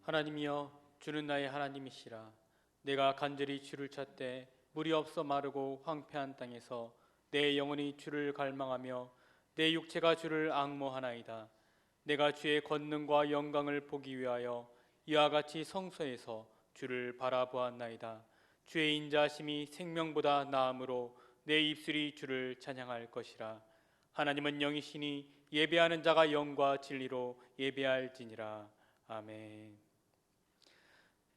하나님이여, 주는 나의 하나님이시라. 내가 간절히 주를 찾되 물이 없어 마르고 황폐한 땅에서 내 영혼이 주를 갈망하며 내 육체가 주를 앙모하나이다. 내가 주의 권능과 영광을 보기 위하여 이와 같이 성소에서 주를 바라보았나이다. 주의 인자하심이 생명보다 나음으로 내 입술이 주를 찬양할 것이라. 하나님은 영이시니 예배하는 자가 영과 진리로 예배할지니라. 아멘.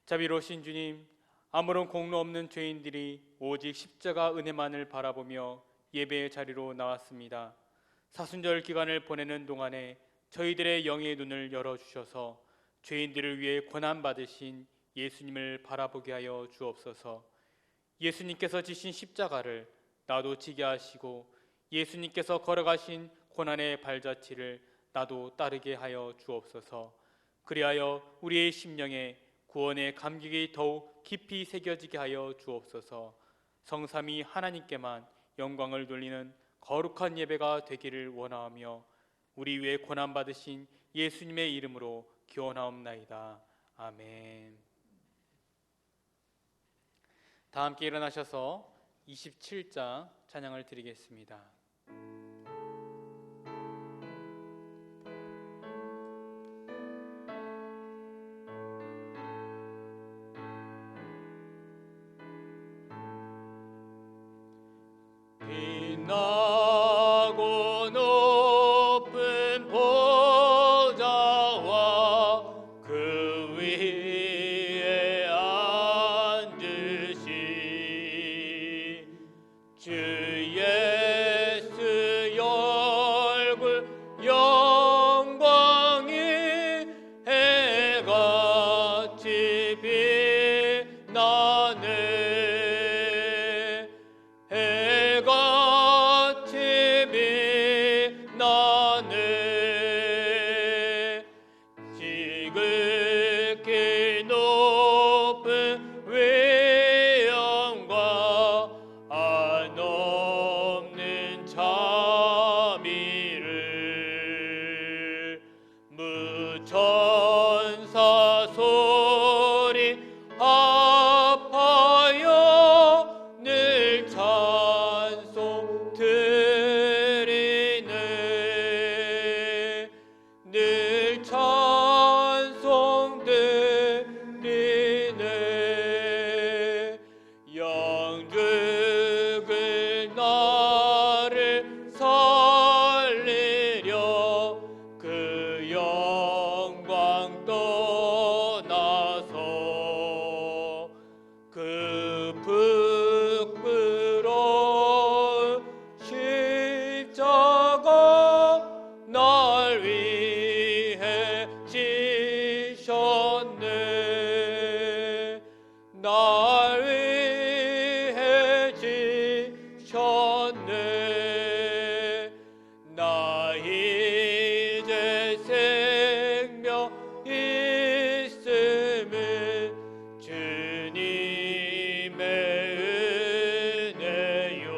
자비로우신 주님, 아무런 공로 없는 죄인들이 오직 십자가 은혜만을 바라보며 예배의 자리로 나왔습니다. 사순절 기간을 보내는 동안에 저희들의 영의 눈을 열어주셔서 죄인들을 위해 고난받으신 예수님을 바라보게 하여 주옵소서. 예수님께서 지신 십자가를 나도 지게 하시고 예수님께서 걸어가신 고난의 발자취를 나도 따르게 하여 주옵소서. 그리하여 우리의 심령에 구원의 감격이 더욱 깊이 새겨지게 하여 주옵소서. 성삼위 하나님께만 영광을 돌리는 거룩한 예배가 되기를 원하오며 우리 위에 고난받으신 예수님의 이름으로 기원하옵나이다. 아멘. 다 함께 일어나셔서 27장 찬양을 드리겠습니다. 빛나고 높은 보좌와 그 위에 앉으신 주 예수의 얼굴 영광이 해같이 빛나네. 지극히 높은 위엄과 한없는 자비를 무천사 소리 합하여 늘 찬송 드리네. 늘 찬송 드리네. 영죽을 나를 살리려 그 영광 떠나서 그 부끄러운 십자가 날 위해 지셨네. 날 위해 지셨네. 나 이제 생명 있음은 주님의 은혜요.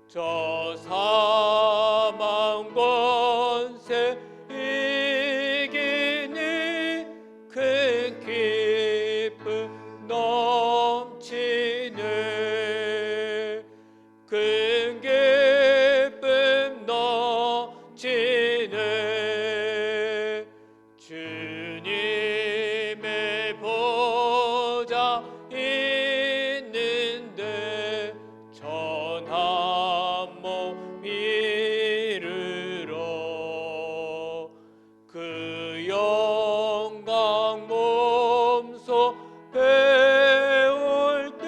저 사망 권세 이기니 큰 기쁨 넘치네. 큰 기쁨 넘치네. 주님의 보좌 있는데 전한 몸 이르러 그 영광 몸소 배울 때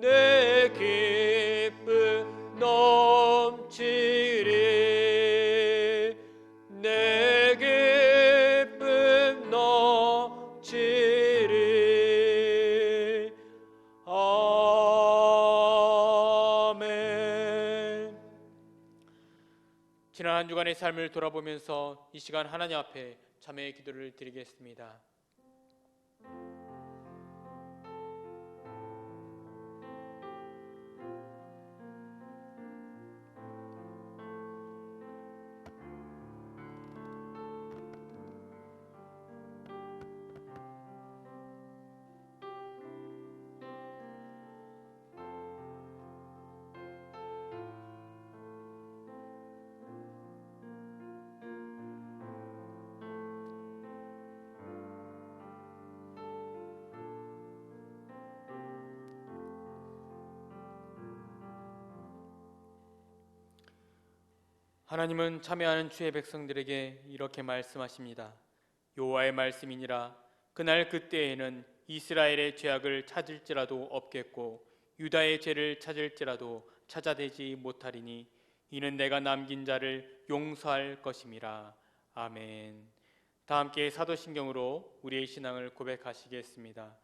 내 기쁨 넘치리. 내 기쁨 넘치리. 아멘. 지난 한 주간의 삶을 돌아보면서 이 시간 하나님 앞에 참회의 기도를 드리겠습니다. 하나님은 참여하는 주의 백성들에게 이렇게 말씀하십니다. 여호와의 말씀이니라. 그날 그때에는 이스라엘의 죄악을 찾을지라도 없겠고 유다의 죄를 찾을지라도 찾아내지 못하리니 이는 내가 남긴 자를 용서할 것임이라. 아멘. 다 함께 사도신경으로 우리의 신앙을 고백하시겠습니다.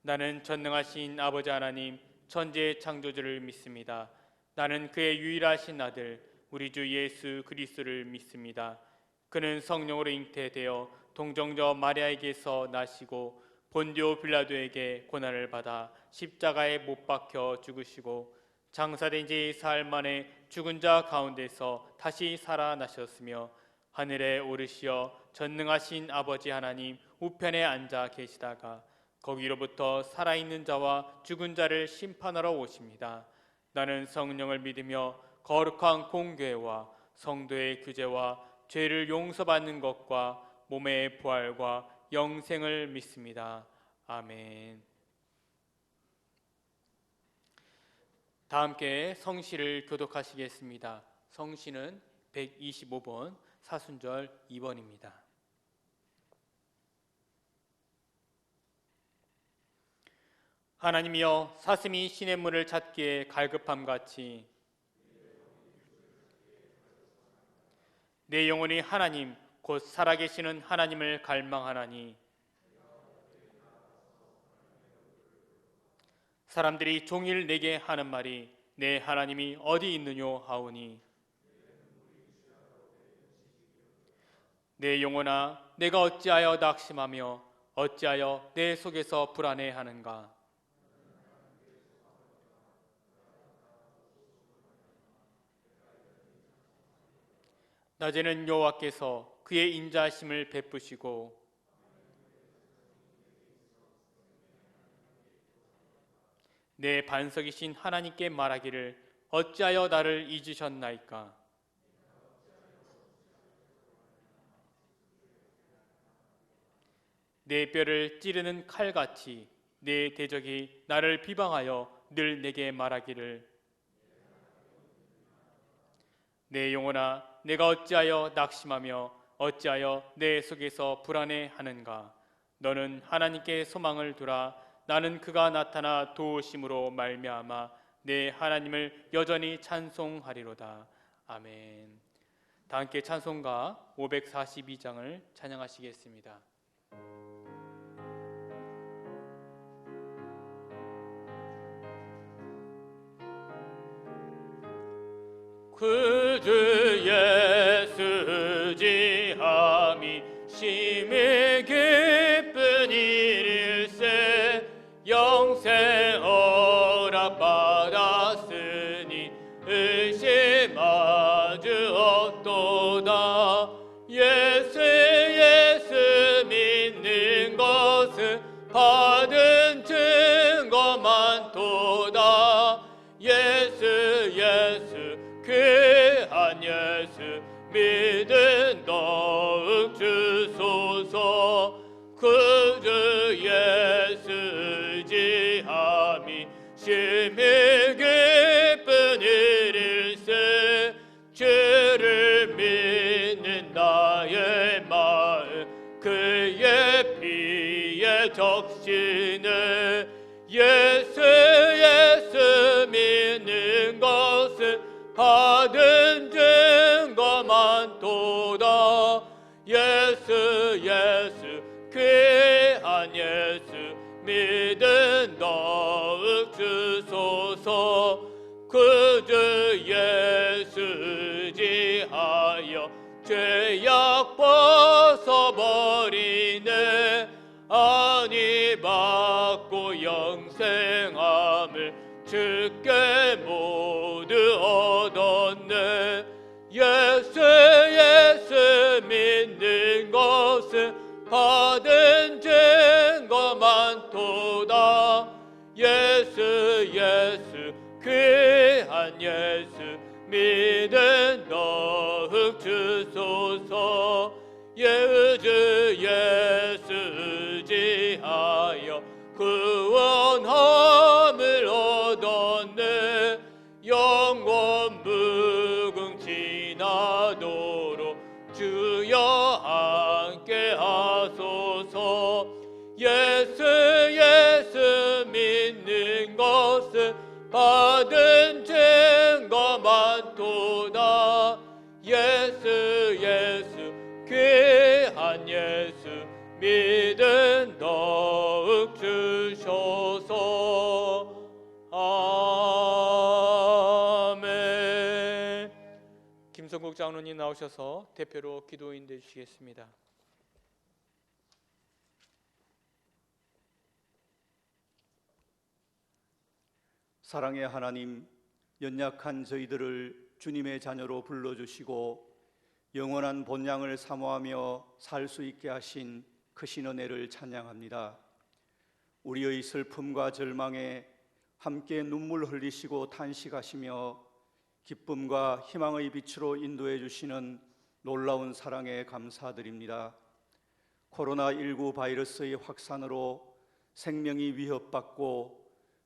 나는 전능하신 아버지 하나님 천지의 창조주를 믿습니다. 나는 그의 유일하신 아들 우리 주 예수 그리스도를 믿습니다. 그는 성령으로 잉태되어 동정녀 마리아에게서 나시고 본디오 빌라도에게 고난을 받아 십자가에 못 박혀 죽으시고 장사된 지 사흘 만에 죽은 자 가운데서 다시 살아나셨으며 하늘에 오르시어 전능하신 아버지 하나님 우편에 앉아 계시다가 거기로부터 살아있는 자와 죽은 자를 심판하러 오십니다. 나는 성령을 믿으며 거룩한 공교회와 성도의 규제와 죄를 용서받는 것과 몸의 부활과 영생을 믿습니다. 아멘. 다 함께 성시를 교독하시겠습니다. 성시는 125번 사순절 2번입니다. 하나님이여 사슴이 시냇물을 찾기에 갈급함같이 내 영혼이 하나님 곧 살아계시는 하나님을 갈망하나니 사람들이 종일 내게 하는 말이 내 하나님이 어디 있느뇨 하오니 내 영혼아 내가 어찌하여 낙심하며 어찌하여 내 속에서 불안해하는가. 낮에는 여호와께서 그의 인자하심을 베푸시고 내 반석이신 하나님께 말하기를 어찌하여 나를 잊으셨나이까. 내 뼈를 찌르는 칼같이 내 대적이 나를 비방하여 늘 내게 말하기를 내 영혼아 내가 어찌하여 낙심하며 어찌하여 내 속에서 불안해하는가. 너는 하나님께 소망을 두라. 나는 그가 나타나 도우심으로 말미암아 내 하나님을 여전히 찬송하리로다. 아멘. 다 함께 찬송가 542장을 찬양하시겠습니다. 구주 예수 지함이 심히 기쁜 일일세 영생 허락받았으니 의심하주 없도다. 예수 믿는 것은 받은 증거 많도다. 예수 그한 예수 믿은 더욱 주소서. 구주 예수 지함이 심히 기쁜 일일세 주를 믿는 나의 마음 그의 피에 적시네. 예수 믿는 것은 받은 증거 많도다. 예수 그한 예수 믿은 더욱 주소서. 구주 예수 지하여 죄악 벗어버리네. 아니 받고 영생함을 주께 모두 얻었네. 예수 믿는 것은 받은 증거 많도다. 예수 그한 예수 믿은 더욱 주소서. 예수 지하여 구원함을 얻었네. 영원 무궁 지나도 주소서. 예수 예수 믿는 것은 받은 증거 많도다. 예수 예수 귀한 예수 믿음 더욱 주소서. 아멘. 김성국 장로님 나오셔서 대표로 기도 인도해 주시겠습니다. 사랑의 하나님, 연약한 저희들을 주님의 자녀로 불러주시고 영원한 본향을 사모하며 살 수 있게 하신 크신 은혜를 찬양합니다. 우리의 슬픔과 절망에 함께 눈물 흘리시고 탄식하시며 기쁨과 희망의 빛으로 인도해 주시는 놀라운 사랑에 감사드립니다. 코로나19 바이러스의 확산으로 생명이 위협받고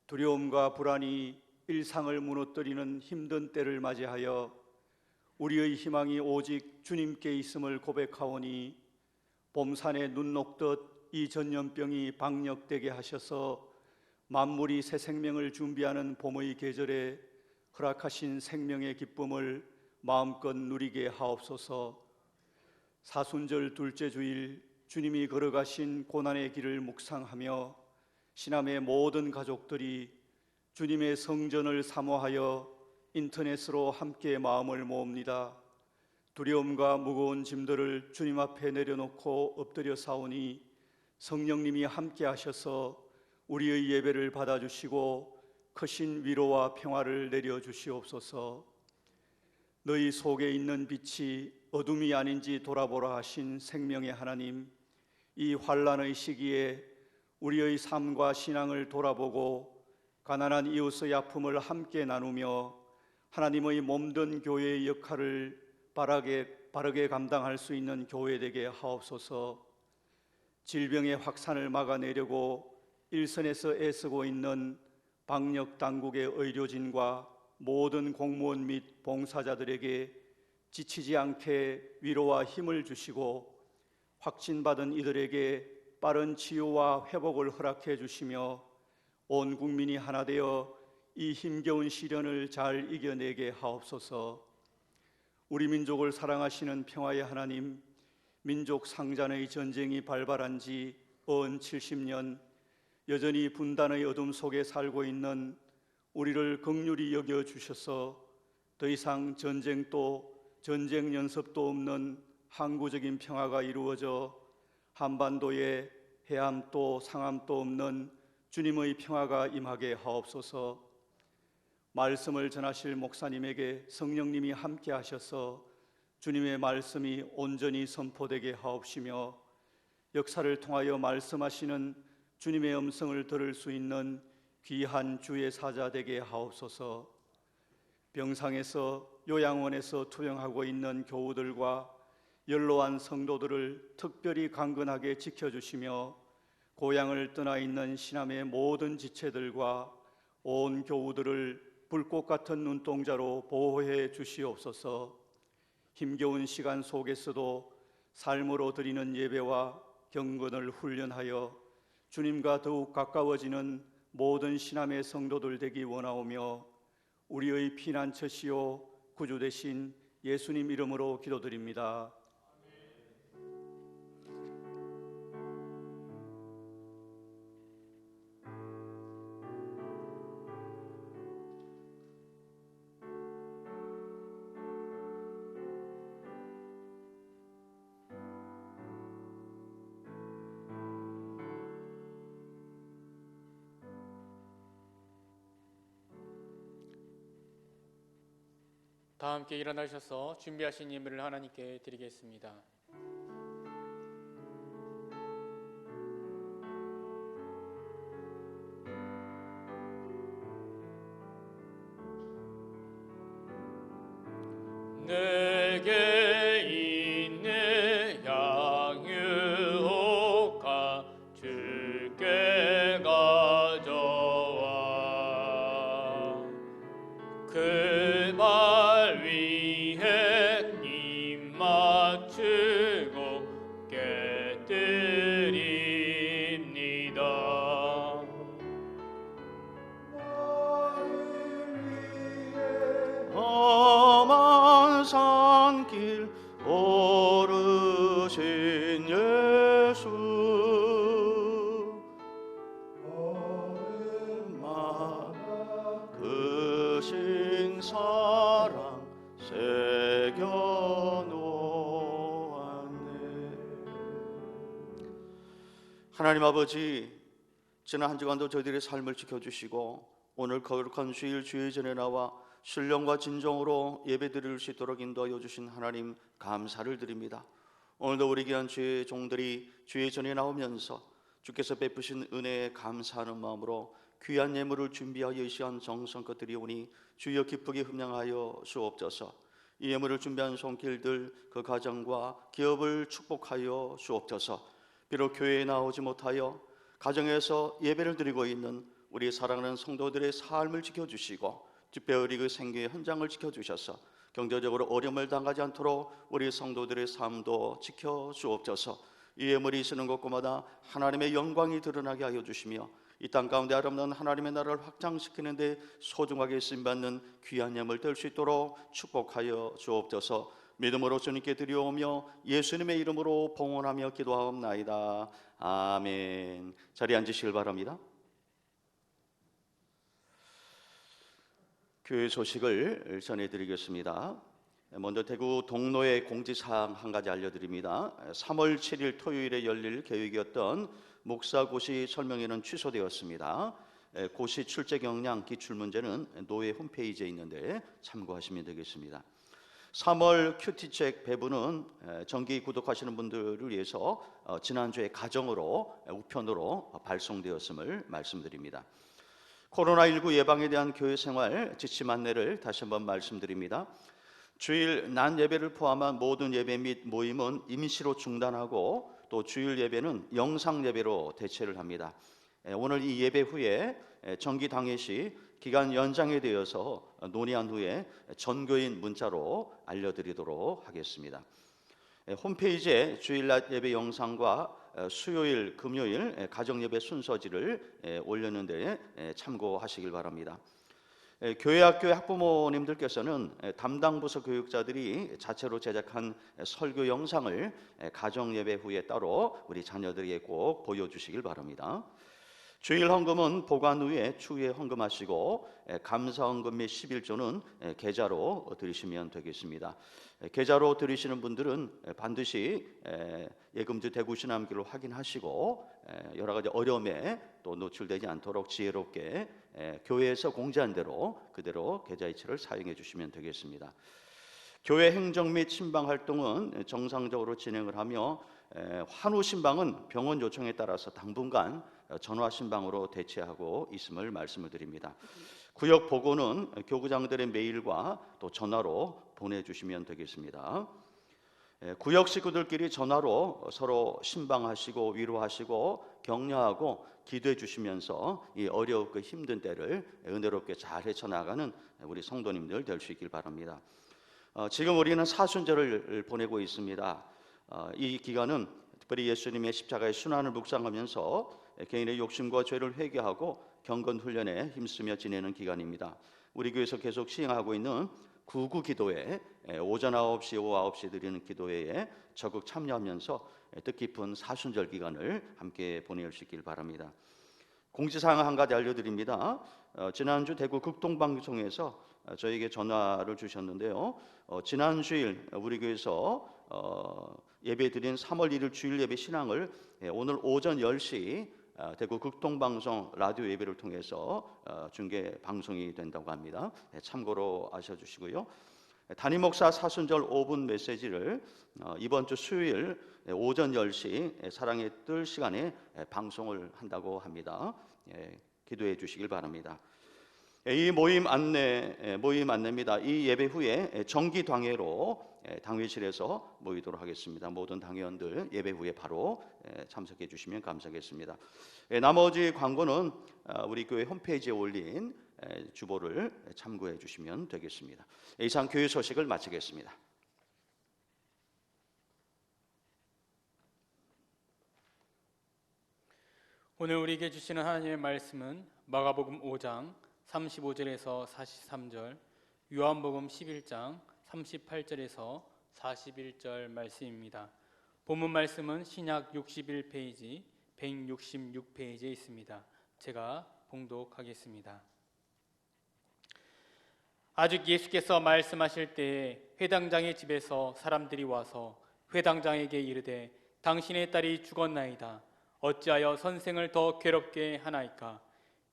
두려움과 불안이 일상을 무너뜨리는 힘든 때를 맞이하여 우리의 희망이 오직 주님께 있음을 고백하오니 봄산에 눈 녹듯 이 전염병이 방역되게 하셔서 만물이 새 생명을 준비하는 봄의 계절에 허락하신 생명의 기쁨을 마음껏 누리게 하옵소서. 사순절 둘째 주일 주님이 걸어가신 고난의 길을 묵상하며 신암의 모든 가족들이 주님의 성전을 사모하여 인터넷으로 함께 마음을 모읍니다. 두려움과 무거운 짐들을 주님 앞에 내려놓고 엎드려 사오니 성령님이 함께 하셔서 우리의 예배를 받아주시고 크신 위로와 평화를 내려주시옵소서. 너희 속에 있는 빛이 어둠이 아닌지 돌아보라 하신 생명의 하나님, 이 환난의 시기에 우리의 삶과 신앙을 돌아보고 가난한 이웃의 아픔을 함께 나누며 하나님의 몸된 교회의 역할을 바르게 감당할 수 있는 교회 되게 하옵소서. 질병의 확산을 막아내려고 일선에서 애쓰고 있는 방역 당국의 의료진과 모든 공무원 및 봉사자들에게 지치지 않게 위로와 힘을 주시고 확진받은 이들에게 빠른 치유와 회복을 허락해 주시며 온 국민이 하나 되어 이 힘겨운 시련을 잘 이겨내게 하옵소서. 우리 민족을 사랑하시는 평화의 하나님, 민족 상잔의 전쟁이 발발한 지 언 70년 여전히 분단의 어둠 속에 살고 있는 우리를 긍휼히 여겨 주셔서 더 이상 전쟁도 전쟁 연습도 없는 항구적인 평화가 이루어져 한반도에 해암도 상암도 없는 주님의 평화가 임하게 하옵소서. 말씀을 전하실 목사님에게 성령님이 함께 하셔서 주님의 말씀이 온전히 선포되게 하옵시며 역사를 통하여 말씀하시는 주님의 음성을 들을 수 있는 귀한 주의 사자 되게 하옵소서. 병상에서 요양원에서 투병하고 있는 교우들과 연로한 성도들을 특별히 강건하게 지켜주시며 고향을 떠나 있는 신암의 모든 지체들과 온 교우들을 불꽃 같은 눈동자로 보호해 주시옵소서. 힘겨운 시간 속에서도 삶으로 드리는 예배와 경건을 훈련하여 주님과 더욱 가까워지는 모든 신암의 성도들 되기 원하오며 우리의 피난처시요 구주 되신 예수님 이름으로 기도드립니다. 다 함께 일어나셔서 준비하신 예물을 하나님께 드리겠습니다. 내게 있는 양유옥과 주께 가져와 그 말 위에 입 맞추고 깨뜨리라. 하나님 아버지, 지난 한 주간도 저희들의 삶을 지켜주시고 오늘 거룩한 주일 주의 전에 나와 신령과 진정으로 예배드릴 수 있도록 인도하여 주신 하나님 감사를 드립니다. 오늘도 우리 귀한 주의 종들이 주의 전에 나오면서 주께서 베푸신 은혜에 감사하는 마음으로 귀한 예물을 준비하여 이 시간 정성껏 드리오니 주여 기쁘게 흠양하여 주옵소서. 이 예물을 준비한 손길들 그 가정과 기업을 축복하여 주옵소서. 비록 교회에 나오지 못하여 가정에서 예배를 드리고 있는 우리 사랑하는 성도들의 삶을 지켜주시고 특별히 그 생계의 현장을 지켜주셔서 경제적으로 어려움을 당하지 않도록 우리 성도들의 삶도 지켜주옵소서. 이 예물이 있는 곳곳마다 하나님의 영광이 드러나게 하여 주시며 이 땅 가운데 아름다운 하나님의 나라를 확장시키는 데 소중하게 쓰임받는 귀한 예물 될 수 있도록 축복하여 주옵소서. 믿음으로 주님께 드려오며 예수님의 이름으로 봉헌하며 기도하옵나이다. 아멘. 자리에 앉으시길 바랍니다. 교회 소식을 전해드리겠습니다. 먼저 대구 동로의 공지사항 한 가지 알려드립니다. 3월 7일 토요일에 열릴 계획이었던 목사고시 설명회는 취소되었습니다. 고시 출제 경량 기출문제는 노회 홈페이지에 있는데 참고하시면 되겠습니다. 3월 큐티책 배부는 정기 구독하시는 분들을 위해서 지난주에 가정으로 우편으로 발송되었음을 말씀드립니다. 코로나19 예방에 대한 교회 생활 지침 안내를 다시 한번 말씀드립니다. 주일 낮 예배를 포함한 모든 예배 및 모임은 임시로 중단하고 또 주일 예배는 영상 예배로 대체를 합니다. 오늘 이 예배 후에 정기 당회 시 기간 연장에 대해서 논의한 후에 전교인 문자로 알려드리도록 하겠습니다. 홈페이지에 주일낮 예배 영상과 수요일, 금요일 가정 예배 순서지를 올렸는데 참고하시길 바랍니다. 교회 학교의 학부모님들께서는 담당 부서 교육자들이 자체로 제작한 설교 영상을 가정 예배 후에 따로 우리 자녀들에게 꼭 보여주시길 바랍니다. 주일 헌금은 보관 후에 추후에 헌금하시고 감사 헌금 및 11조는 계좌로 드리시면 되겠습니다. 계좌로 드리시는 분들은 반드시 예금주 대구 신암기를 확인하시고 여러 가지 어려움에 또 노출되지 않도록 지혜롭게 교회에서 공지한 대로 그대로 계좌이체를 사용해 주시면 되겠습니다. 교회 행정 및 신방 활동은 정상적으로 진행을 하며 환우 신방은 병원 요청에 따라서 당분간 전화 신방으로 대체하고 있음을 말씀을 드립니다. 구역 보고는 교구장들의 메일과 또 전화로 보내주시면 되겠습니다. 구역 식구들끼리 전화로 서로 신방하시고 위로하시고 격려하고 기도해 주시면서 이 어렵고 힘든 때를 은혜롭게 잘 헤쳐나가는 우리 성도님들 될 수 있길 바랍니다. 지금 우리는 사순절을 보내고 있습니다. 이 기간은 특별히 예수님의 십자가의 순환을 묵상하면서 개인의 욕심과 죄를 회개하고 경건 훈련에 힘쓰며 지내는 기간입니다. 우리 교회에서 계속 시행하고 있는 구구 기도회, 오전 9시, 오후 9시 드리는 기도회에 적극 참여하면서 뜻깊은 사순절 기간을 함께 보낼 수 있길 바랍니다. 공지사항 한 가지 알려드립니다. 지난주 대구 극동방송에서 저에게 전화를 주셨는데요. 지난 주일 우리 교회에서 예배 드린 3월 1일 주일 예배 신앙을 오늘 오전 10시 대구 극동방송 라디오 예배를 통해서 중계 방송이 된다고 합니다. 참고로 아셔주시고요. 담임 목사 사순절 5분 메시지를 이번 주 수요일 오전 10시 사랑의 뜰 시간에 방송을 한다고 합니다. 기도해 주시길 바랍니다. 이 모임 안내입니다. 이 예배 후에 정기 당회로 당회실에서 모이도록 하겠습니다. 모든 당회원들 예배 후에 바로 참석해 주시면 감사하겠습니다. 나머지 광고는 우리 교회 홈페이지에 올린 주보를 참고해 주시면 되겠습니다. 이상 교회 소식을 마치겠습니다. 오늘 우리에게 주시는 하나님의 말씀은 마가복음 5장 35절에서 43절, 요한복음 11장 38절에서 41절 말씀입니다. 본문 말씀은 신약 61페이지, 166페이지에 있습니다. 제가 봉독하겠습니다. 아직 예수께서 말씀하실 때에 회당장의 집에서 사람들이 와서 회당장에게 이르되 당신의 딸이 죽었나이다. 어찌하여 선생을 더 괴롭게 하나이까?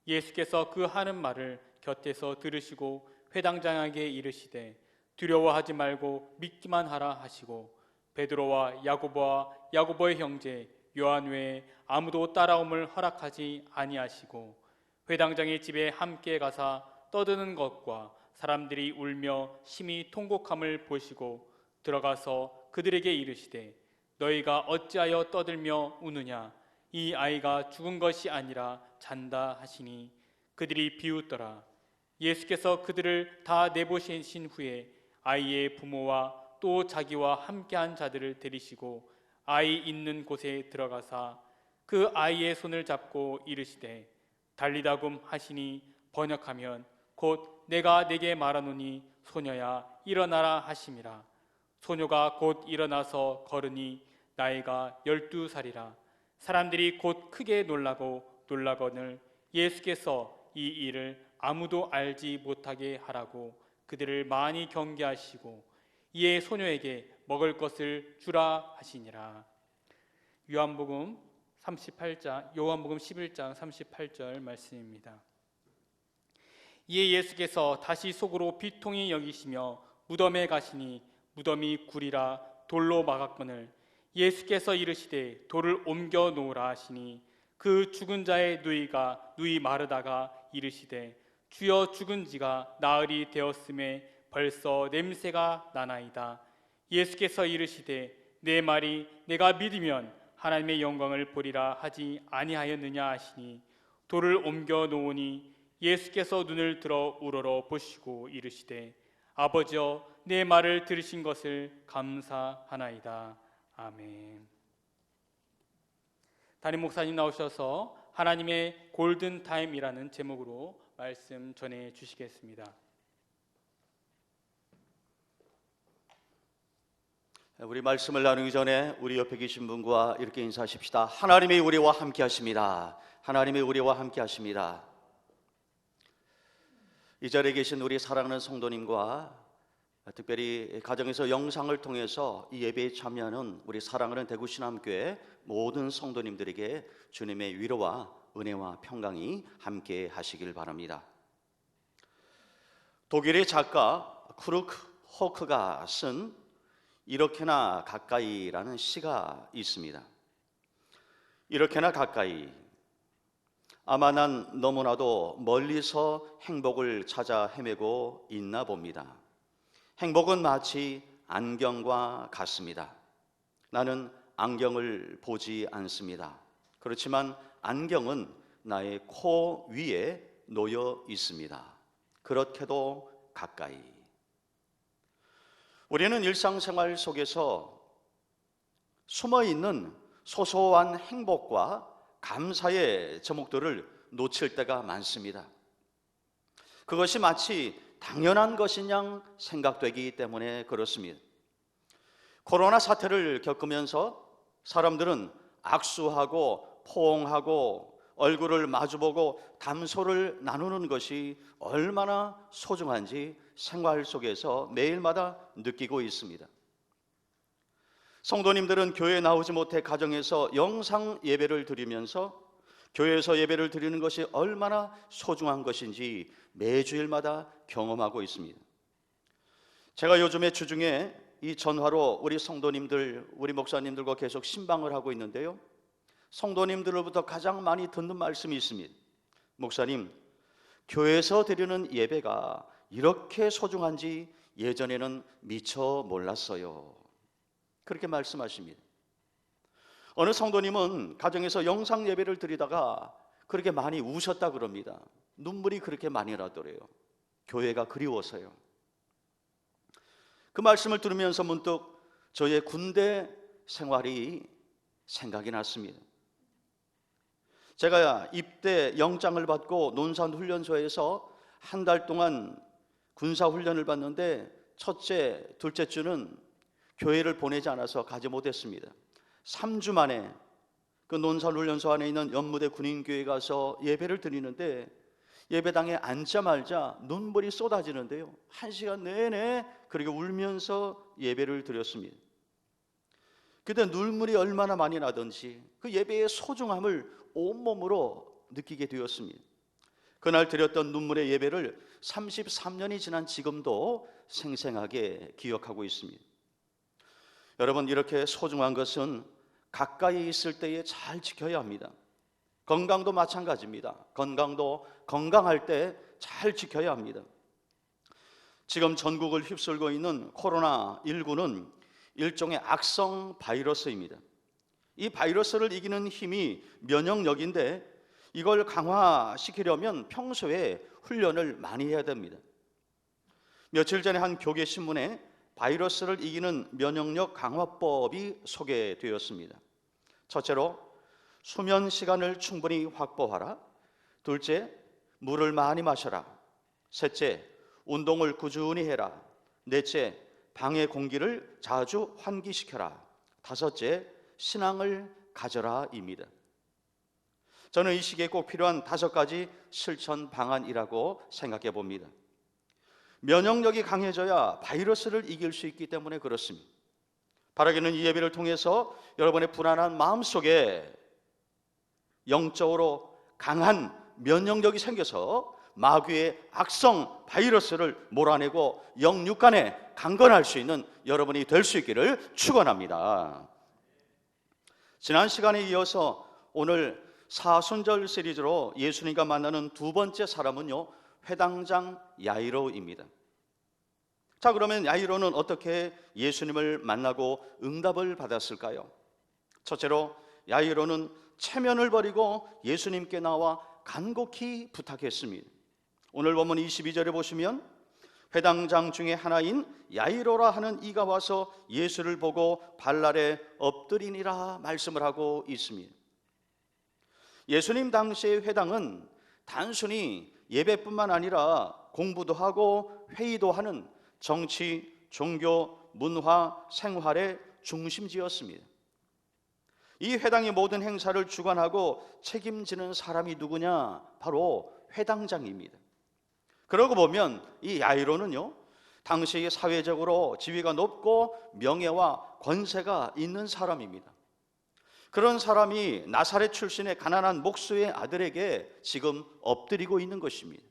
예수께서 그 하는 말을 곁에서 들으시고 회당장에게 이르시되 두려워하지 말고 믿기만 하라 하시고 베드로와 야고보의 형제 요한 외에 아무도 따라옴을 허락하지 아니하시고 회당장의 집에 함께 가사 떠드는 것과 사람들이 울며 심히 통곡함을 보시고 들어가서 그들에게 이르시되 너희가 어찌하여 떠들며 우느냐? 이 아이가 죽은 것이 아니라 잔다 하시니 그들이 비웃더라. 예수께서 그들을 다 내보내신 후에 아이의 부모와 또 자기와 함께한 자들을 데리시고 아이 있는 곳에 들어가사 그 아이의 손을 잡고 이르시되 달리다금 하시니 번역하면 곧 내가 네게 말하노니 소녀야 일어나라 하심이라. 소녀가 곧 일어나서 걸으니 나이가 12살이라. 사람들이 곧 크게 놀라거늘 예수께서 이 일을 아무도 알지 못하게 하라고 그들을 많이 경계하시고 이에 소녀에게 먹을 것을 주라 하시니라. 요한복음 11장 38절 말씀입니다. 이에 예수께서 다시 속으로 비통히 여기시며 무덤에 가시니 무덤이 굴이라 돌로 막았거늘 예수께서 이르시되 돌을 옮겨 놓으라 하시니 그 죽은 자의 누이 마르다가 이르시되 주여 죽은 지가 나흘이 되었음에 벌써 냄새가 나나이다. 예수께서 이르시되 내 말이 내가 믿으면 하나님의 영광을 보리라 하지 아니하였느냐 하시니 돌을 옮겨 놓으니 예수께서 눈을 들어 우러러 보시고 이르시되 아버지여 내 말을 들으신 것을 감사하나이다. 아멘. 담임 목사님 나오셔서 하나님의 골든타임이라는 제목으로 말씀 전해 주시겠습니다. 우리 말씀을 나누기 전에 우리 옆에 계신 분과 이렇게 인사하십시다. 하나님이 우리와 함께 하십니다. 하나님이 우리와 함께 하십니다. 이 자리에 계신 우리 사랑하는 성도님과 특별히 가정에서 영상을 통해서 이 예배에 참여하는 우리 사랑하는 대구신암교회 모든 성도님들에게 주님의 위로와 은혜와 평강이 함께 하시길 바랍니다. 독일의 작가 크루크 호크가 쓴 이렇게나 가까이라는 시가 있습니다. 이렇게나 가까이, 아마 난 너무나도 멀리서 행복을 찾아 헤매고 있나 봅니다. 행복은 마치 안경과 같습니다. 나는 안경을 보지 않습니다. 그렇지만 안경은 나의 코 위에 놓여 있습니다. 그렇게도 가까이. 우리는 일상생활 속에서 숨어있는 소소한 행복과 감사의 제목들을 놓칠 때가 많습니다. 그것이 마치 당연한 것인 양 생각되기 때문에 그렇습니다. 코로나 사태를 겪으면서 사람들은 악수하고 포옹하고 얼굴을 마주보고 담소를 나누는 것이 얼마나 소중한지 생활 속에서 매일마다 느끼고 있습니다. 성도님들은 교회에 나오지 못해 가정에서 영상 예배를 드리면서 교회에서 예배를 드리는 것이 얼마나 소중한 것인지 매주일마다 경험하고 있습니다. 제가 요즘에 주중에 이 전화로 우리 성도님들, 우리 목사님들과 계속 신방을 하고 있는데요, 성도님들로부터 가장 많이 듣는 말씀이 있습니다. 목사님, 교회에서 드리는 예배가 이렇게 소중한지 예전에는 미처 몰랐어요. 그렇게 말씀하십니다. 어느 성도님은 가정에서 영상 예배를 드리다가 그렇게 많이 우셨다 그럽니다. 눈물이 그렇게 많이 나더래요. 교회가 그리워서요. 그 말씀을 들으면서 문득 저의 군대 생활이 생각이 났습니다. 제가 입대 영장을 받고 논산훈련소에서 한 달 동안 군사훈련을 받는데 첫째, 둘째 주는 교회를 보내지 않아서 가지 못했습니다. 3주 만에 그 논산훈련소 안에 있는 연무대 군인교회에 가서 예배를 드리는데 예배당에 앉자마자 눈물이 쏟아지는데요, 1시간 내내 그렇게 울면서 예배를 드렸습니다. 그때 눈물이 얼마나 많이 나던지 그 예배의 소중함을 온몸으로 느끼게 되었습니다. 그날 드렸던 눈물의 예배를 33년이 지난 지금도 생생하게 기억하고 있습니다. 여러분, 이렇게 소중한 것은 가까이 있을 때에 잘 지켜야 합니다. 건강도 마찬가지입니다. 건강도 건강할 때 잘 지켜야 합니다. 지금 전국을 휩쓸고 있는 코로나19는 일종의 악성 바이러스입니다. 이 바이러스를 이기는 힘이 면역력인데 이걸 강화시키려면 평소에 훈련을 많이 해야 됩니다. 며칠 전에 한 교계 신문에 바이러스를 이기는 면역력 강화법이 소개되었습니다. 첫째로, 수면 시간을 충분히 확보하라. 둘째, 물을 많이 마셔라. 셋째, 운동을 꾸준히 해라. 넷째, 방의 공기를 자주 환기시켜라. 다섯째, 신앙을 가져라입니다. 저는 이 시기에 꼭 필요한 5가지 실천 방안이라고 생각해 봅니다. 면역력이 강해져야 바이러스를 이길 수 있기 때문에 그렇습니다. 바라기는 이 예배를 통해서 여러분의 불안한 마음속에 영적으로 강한 면역력이 생겨서 마귀의 악성 바이러스를 몰아내고 영육간에 강건할 수 있는 여러분이 될 수 있기를 축원합니다. 지난 시간에 이어서 오늘 사순절 시리즈로 예수님과 만나는 2번째 사람은요, 회당장 야이로입니다. 자, 그러면 야이로는 어떻게 예수님을 만나고 응답을 받았을까요? 첫째로, 야이로는 체면을 버리고 예수님께 나와 간곡히 부탁했습니다. 오늘 본문 22절에 보시면 회당장 중에 하나인 야이로라 하는 이가 와서 예수를 보고 발날에 엎드리니라 말씀을 하고 있습니다. 예수님 당시의 회당은 단순히 예배뿐만 아니라 공부도 하고 회의도 하는 정치, 종교, 문화, 생활의 중심지였습니다. 이 회당의 모든 행사를 주관하고 책임지는 사람이 누구냐? 바로 회당장입니다. 그러고 보면 이 야이로는요, 당시 사회적으로 지위가 높고 명예와 권세가 있는 사람입니다. 그런 사람이 나사렛 출신의 가난한 목수의 아들에게 지금 엎드리고 있는 것입니다.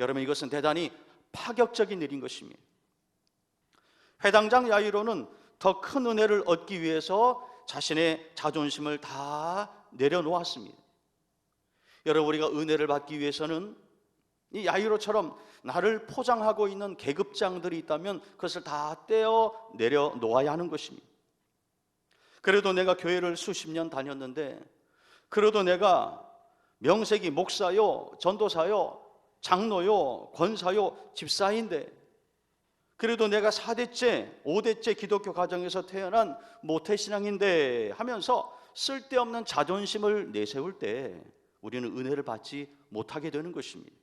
여러분, 이것은 대단히 파격적인 일인 것입니다. 회당장 야이로는 더 큰 은혜를 얻기 위해서 자신의 자존심을 다 내려놓았습니다. 여러분, 우리가 은혜를 받기 위해서는 이 야이로처럼 나를 포장하고 있는 계급장들이 있다면 그것을 다 떼어 내려놓아야 하는 것입니다. 그래도 내가 교회를 수십 년 다녔는데, 그래도 내가 명색이 목사요, 전도사요, 장로요, 권사요, 집사인데, 그래도 내가 4대째, 5대째 기독교 가정에서 태어난 모태신앙인데 하면서 쓸데없는 자존심을 내세울 때 우리는 은혜를 받지 못하게 되는 것입니다.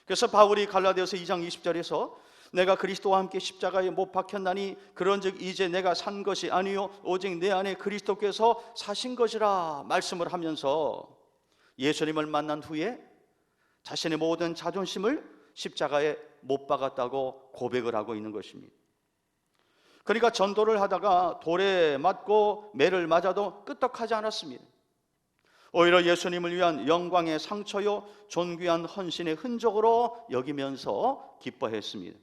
그래서 바울이 갈라디아서 2장 20절에서 내가 그리스도와 함께 십자가에 못 박혔나니 그런즉 이제 내가 산 것이 아니요 오직 내 안에 그리스도께서 사신 것이라 말씀을 하면서 예수님을 만난 후에 자신의 모든 자존심을 십자가에 못 박았다고 고백을 하고 있는 것입니다. 그러니까 전도를 하다가 돌에 맞고 매를 맞아도 끄떡하지 않았습니다. 오히려 예수님을 위한 영광의 상처요 존귀한 헌신의 흔적으로 여기면서 기뻐했습니다.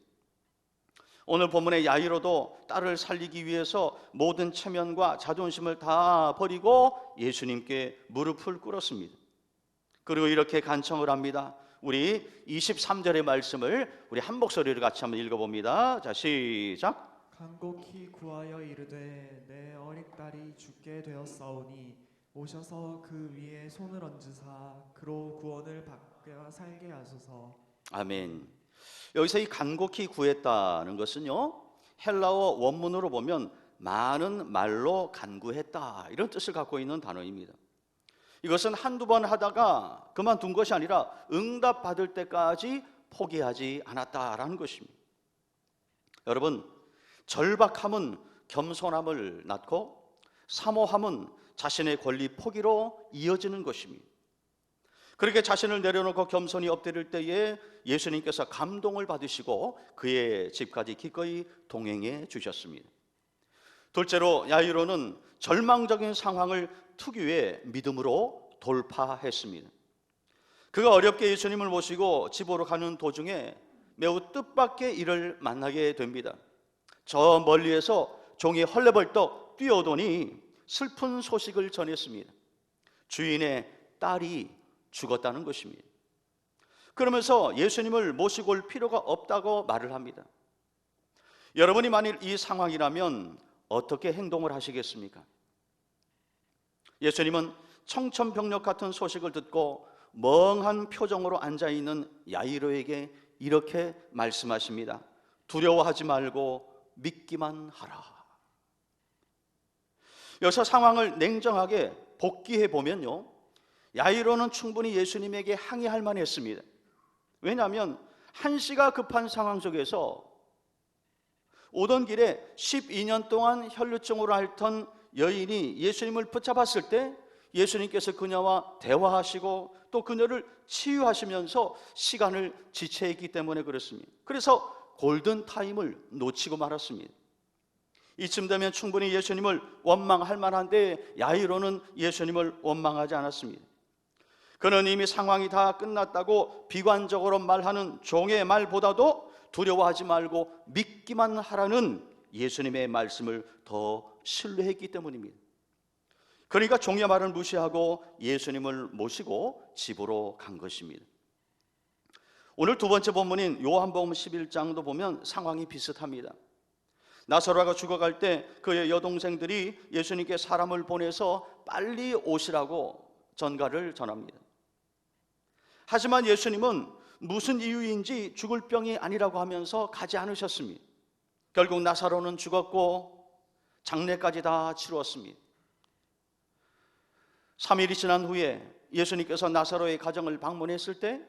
오늘 본문의 야이로도 딸을 살리기 위해서 모든 체면과 자존심을 다 버리고 예수님께 무릎을 꿇었습니다. 그리고 이렇게 간청을 합니다. 우리 23절의 말씀을 우리 한 목소리로 같이 한번 읽어봅니다. 자, 시작. 간곡히 구하여 이르되 내 어린 딸이 죽게 되었사오니 오셔서 그 위에 손을 얹으사 그로 구원을 받게 살게 하소서. 아멘. 여기서 이 간곡히 구했다는 것은요, 헬라어 원문으로 보면 많은 말로 간구했다, 이런 뜻을 갖고 있는 단어입니다. 이것은 한두 번 하다가 그만둔 것이 아니라 응답받을 때까지 포기하지 않았다라는 것입니다. 여러분, 절박함은 겸손함을 낳고 사모함은 자신의 권리 포기로 이어지는 것입니다. 그렇게 자신을 내려놓고 겸손히 엎드릴 때에 예수님께서 감동을 받으시고 그의 집까지 기꺼이 동행해 주셨습니다. 둘째로 야이로는 절망적인 상황을 특유의 믿음으로 돌파했습니다. 그가 어렵게 예수님을 모시고 집으로 가는 도중에 매우 뜻밖의 일을 만나게 됩니다. 저 멀리에서 종이 헐레벌떡 뛰어오더니 슬픈 소식을 전했습니다. 주인의 딸이 죽었다는 것입니다. 그러면서 예수님을 모시고 올 필요가 없다고 말을 합니다. 여러분이 만일 이 상황이라면 어떻게 행동을 하시겠습니까? 예수님은 청천벽력 같은 소식을 듣고 멍한 표정으로 앉아있는 야이로에게 이렇게 말씀하십니다. 두려워하지 말고 믿기만 하라. 여기서 상황을 냉정하게 복기해 보면요, 야이로는 충분히 예수님에게 항의할 만했습니다. 왜냐하면 한시가 급한 상황 속에서 오던 길에 12년 동안 혈루증으로 앓던 여인이 예수님을 붙잡았을 때 예수님께서 그녀와 대화하시고 또 그녀를 치유하시면서 시간을 지체했기 때문에 그렇습니다. 그래서 골든타임을 놓치고 말았습니다. 이쯤 되면 충분히 예수님을 원망할 만한데 야이로는 예수님을 원망하지 않았습니다. 그는 이미 상황이 다 끝났다고 비관적으로 말하는 종의 말보다도 두려워하지 말고 믿기만 하라는 예수님의 말씀을 더 신뢰했기 때문입니다. 그러니까 종의 말을 무시하고 예수님을 모시고 집으로 간 것입니다. 오늘 두 번째 본문인 요한복음 11장도 보면 상황이 비슷합니다. 나사로가 죽어갈 때 그의 여동생들이 예수님께 사람을 보내서 빨리 오시라고 전가를 전합니다. 하지만 예수님은 무슨 이유인지 죽을 병이 아니라고 하면서 가지 않으셨습니다. 결국 나사로는 죽었고 장례까지 다 치루었습니다. 3일이 지난 후에 예수님께서 나사로의 가정을 방문했을 때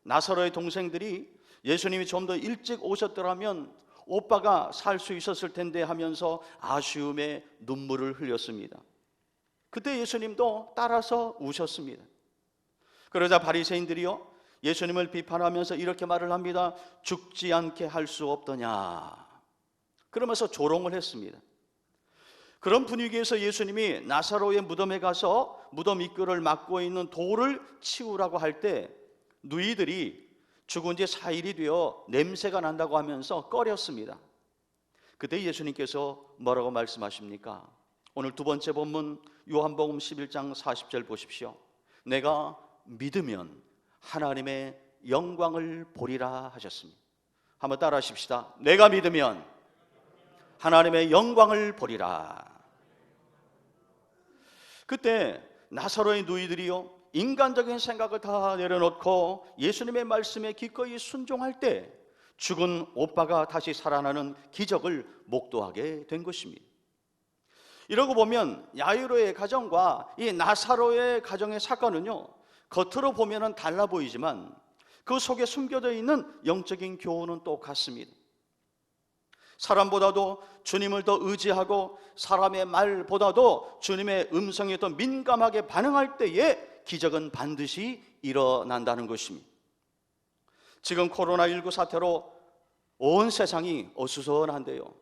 나사로의 동생들이 예수님이 좀 더 일찍 오셨더라면 오빠가 살 수 있었을 텐데 하면서 아쉬움에 눈물을 흘렸습니다. 그때 예수님도 따라서 우셨습니다. 그러자 바리새인들이요, 예수님을 비판하면서 이렇게 말을 합니다. 죽지 않게 할 수 없더냐, 그러면서 조롱을 했습니다. 그런 분위기에서 예수님이 나사로의 무덤에 가서 무덤 입구를 막고 있는 돌을 치우라고 할 때 누이들이 죽은 지 4일이 되어 냄새가 난다고 하면서 꺼렸습니다. 그때 예수님께서 뭐라고 말씀하십니까? 오늘 두 번째 본문 요한복음 11장 40절 보십시오. 내가 믿으면 하나님의 영광을 보리라 하셨습니다. 한번 따라 하십시다. 내가 믿으면 하나님의 영광을 보리라. 그때 나사로의 누이들이요, 인간적인 생각을 다 내려놓고 예수님의 말씀에 기꺼이 순종할 때 죽은 오빠가 다시 살아나는 기적을 목도하게 된 것입니다. 이러고 보면 야이로의 가정과 이 나사로의 가정의 사건은요, 겉으로 보면은 달라 보이지만 그 속에 숨겨져 있는 영적인 교훈은 똑같습니다. 사람보다도 주님을 더 의지하고 사람의 말보다도 주님의 음성에 더 민감하게 반응할 때에 기적은 반드시 일어난다는 것입니다. 지금 코로나19 사태로 온 세상이 어수선한데요,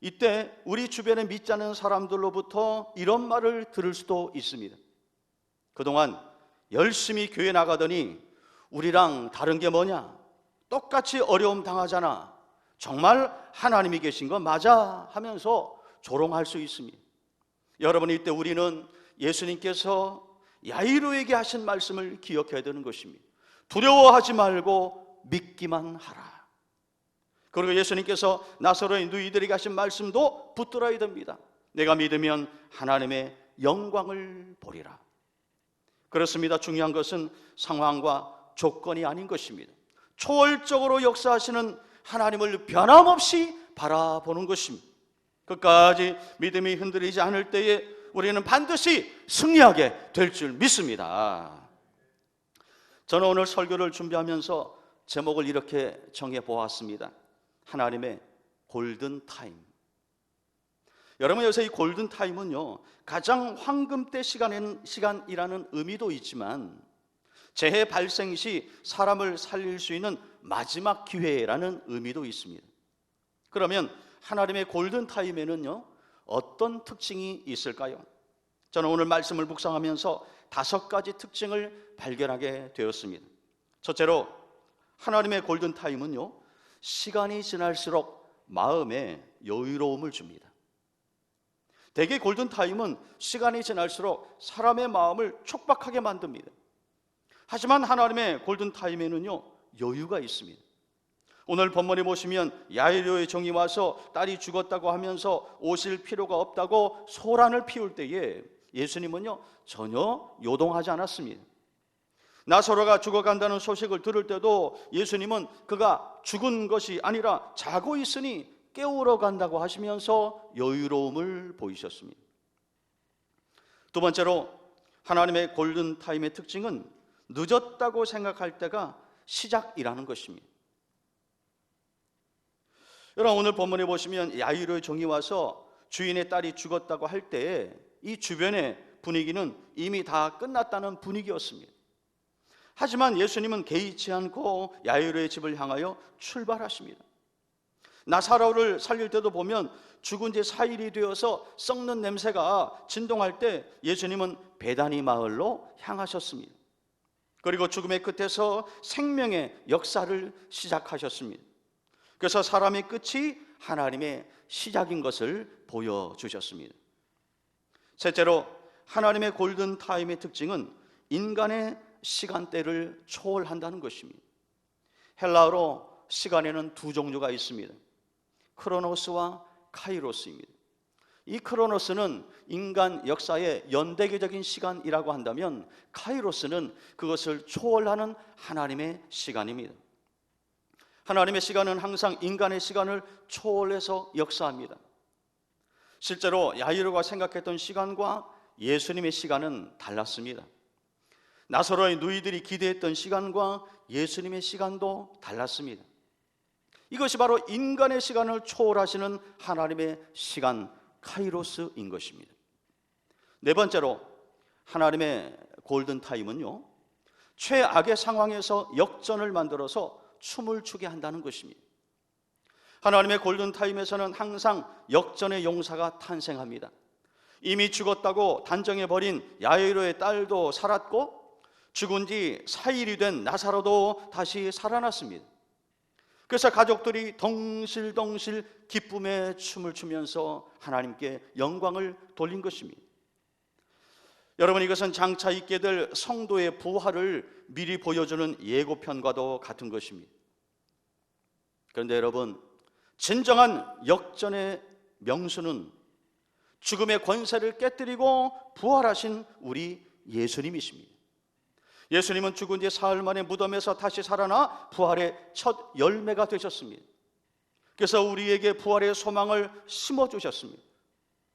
이때 우리 주변에 믿지 않는 사람들로부터 이런 말을 들을 수도 있습니다. 그동안 열심히 교회 나가더니 우리랑 다른 게 뭐냐, 똑같이 어려움 당하잖아, 정말 하나님이 계신 거 맞아 하면서 조롱할 수 있습니다. 여러분, 이때 우리는 예수님께서 야이로에게 하신 말씀을 기억해야 되는 것입니다. 두려워하지 말고 믿기만 하라. 그리고 예수님께서 나사로의 누이들에게 하신 말씀도 붙들어야 됩니다. 내가 믿으면 하나님의 영광을 보리라. 그렇습니다. 중요한 것은 상황과 조건이 아닌 것입니다. 초월적으로 역사하시는 하나님을 변함없이 바라보는 것입니다. 끝까지 믿음이 흔들리지 않을 때에 우리는 반드시 승리하게 될 줄 믿습니다. 저는 오늘 설교를 준비하면서 제목을 이렇게 정해 보았습니다. 하나님의 골든타임. 여러분, 여기서 이 골든타임은요, 가장 황금때 시간이라는 의미도 있지만 재해 발생 시 사람을 살릴 수 있는 마지막 기회라는 의미도 있습니다. 그러면 하나님의 골든타임에는요, 어떤 특징이 있을까요? 저는 오늘 말씀을 묵상하면서 5가지 특징을 발견하게 되었습니다. 첫째로, 하나님의 골든타임은요, 시간이 지날수록 마음에 여유로움을 줍니다. 대개 골든타임은 시간이 지날수록 사람의 마음을 촉박하게 만듭니다. 하지만 하나님의 골든타임에는요, 여유가 있습니다. 오늘 본문에 보시면 야이로의 종이 와서 딸이 죽었다고 하면서 오실 필요가 없다고 소란을 피울 때에 예수님은요, 전혀 요동하지 않았습니다. 나사로가 죽어간다는 소식을 들을 때도 예수님은 그가 죽은 것이 아니라 자고 있으니 깨우러 간다고 하시면서 여유로움을 보이셨습니다. 두 번째로, 하나님의 골든타임의 특징은 늦었다고 생각할 때가 시작이라는 것입니다. 여러분, 오늘 본문에 보시면 야이로의 종이 와서 주인의 딸이 죽었다고 할 때에 이 주변의 분위기는 이미 다 끝났다는 분위기였습니다. 하지만 예수님은 개의치 않고 야이로의 집을 향하여 출발하십니다. 나사로를 살릴 때도 보면 죽은 지 4일이 되어서 썩는 냄새가 진동할 때 예수님은 베다니 마을로 향하셨습니다. 그리고 죽음의 끝에서 생명의 역사를 시작하셨습니다. 그래서 사람의 끝이 하나님의 시작인 것을 보여주셨습니다. 셋째로, 하나님의 골든타임의 특징은 인간의 시간대를 초월한다는 것입니다. 헬라어로 시간에는 2 종류가 있습니다. 크로노스와 카이로스입니다. 이 크로노스는 인간 역사의 연대기적인 시간이라고 한다면, 카이로스는 그것을 초월하는 하나님의 시간입니다. 하나님의 시간은 항상 인간의 시간을 초월해서 역사합니다. 실제로 야이로가 생각했던 시간과 예수님의 시간은 달랐습니다. 나사로의 누이들이 기대했던 시간과 예수님의 시간도 달랐습니다. 이것이 바로 인간의 시간을 초월하시는 하나님의 시간, 카이로스인 것입니다. 네 번째로, 하나님의 골든타임은요, 최악의 상황에서 역전을 만들어서 춤을 추게 한다는 것입니다. 하나님의 골든타임에서는 항상 역전의 용사가 탄생합니다. 이미 죽었다고 단정해버린 야이로의 딸도 살았고, 죽은 지 4일이 된 나사로도 다시 살아났습니다. 그래서 가족들이 덩실덩실 기쁨의 춤을 추면서 하나님께 영광을 돌린 것입니다. 여러분, 이것은 장차 있게 될 성도의 부활을 미리 보여주는 예고편과도 같은 것입니다. 그런데 여러분, 진정한 역전의 명수는 죽음의 권세를 깨뜨리고 부활하신 우리 예수님이십니다. 예수님은 죽은 지 사흘 만에 무덤에서 다시 살아나 부활의 첫 열매가 되셨습니다. 그래서 우리에게 부활의 소망을 심어주셨습니다.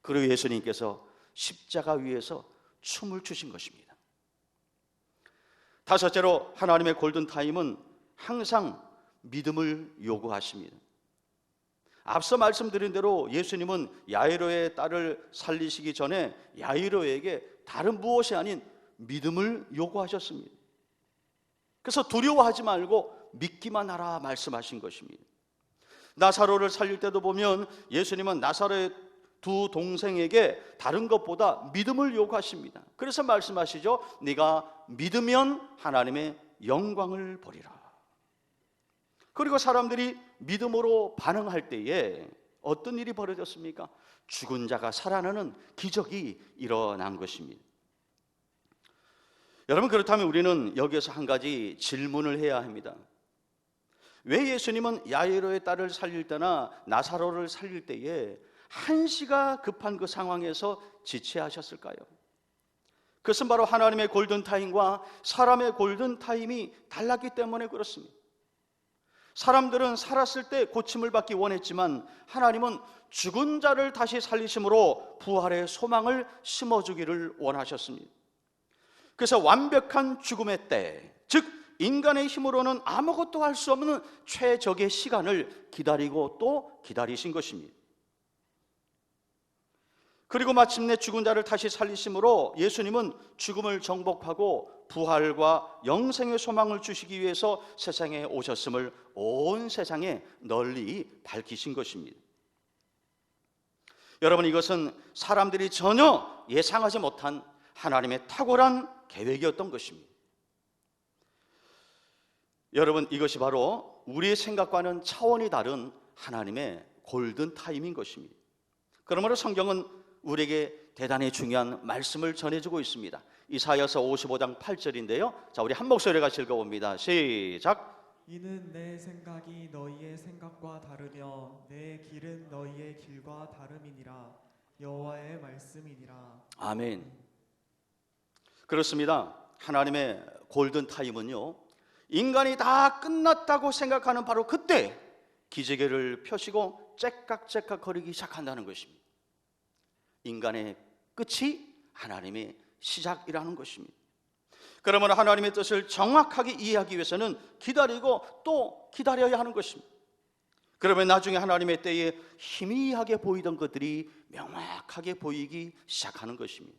그리고 예수님께서 십자가 위에서 춤을 추신 것입니다. 다섯째로, 하나님의 골든타임은 항상 믿음을 요구하십니다. 앞서 말씀드린 대로 예수님은 야이로의 딸을 살리시기 전에 야이로에게 다른 무엇이 아닌 믿음을 요구하셨습니다. 그래서 두려워하지 말고 믿기만 하라 말씀하신 것입니다. 나사로를 살릴 때도 보면 예수님은 나사로의 2 동생에게 다른 것보다 믿음을 요구하십니다. 그래서 말씀하시죠. 네가 믿으면 하나님의 영광을 보리라. 그리고 사람들이 믿음으로 반응할 때에 어떤 일이 벌어졌습니까? 죽은 자가 살아나는 기적이 일어난 것입니다. 여러분, 그렇다면 우리는 여기에서 한 가지 질문을 해야 합니다. 왜 예수님은 야이로의 딸을 살릴 때나 나사로를 살릴 때에 한시가 급한 그 상황에서 지체하셨을까요? 그것은 바로 하나님의 골든타임과 사람의 골든타임이 달랐기 때문에 그렇습니다. 사람들은 살았을 때 고침을 받기 원했지만 하나님은 죽은 자를 다시 살리심으로 부활의 소망을 심어주기를 원하셨습니다. 그래서 완벽한 죽음의 때, 즉 인간의 힘으로는 아무것도 할 수 없는 최적의 시간을 기다리고 또 기다리신 것입니다. 그리고 마침내 죽은 자를 다시 살리심으로 예수님은 죽음을 정복하고 부활과 영생의 소망을 주시기 위해서 세상에 오셨음을 온 세상에 널리 밝히신 것입니다. 여러분, 이것은 사람들이 전혀 예상하지 못한 하나님의 탁월한 계획이었던 것입니다. 여러분, 이것이 바로 우리의 생각과는 차원이 다른 하나님의 골든 타임인 것입니다. 그러므로 성경은 우리에게 대단히 중요한 말씀을 전해주고 있습니다. 이사야서 55장 8절인데요. 자, 우리 한 목소리 같이 읽어봅니다. 시작. 이는 내 생각이 너희의 생각과 다르며 내 길은 너희의 길과 다름이니라. 여호와의 말씀이니라. 아멘. 그렇습니다. 하나님의 골든 타임은요, 인간이 다 끝났다고 생각하는 바로 그때 기지개를 펴시고 째깍째깍 거리기 시작한다는 것입니다. 인간의 끝이 하나님의 시작이라는 것입니다. 그러면 하나님의 뜻을 정확하게 이해하기 위해서는 기다리고 또 기다려야 하는 것입니다. 그러면 나중에 하나님의 때에 희미하게 보이던 것들이 명확하게 보이기 시작하는 것입니다.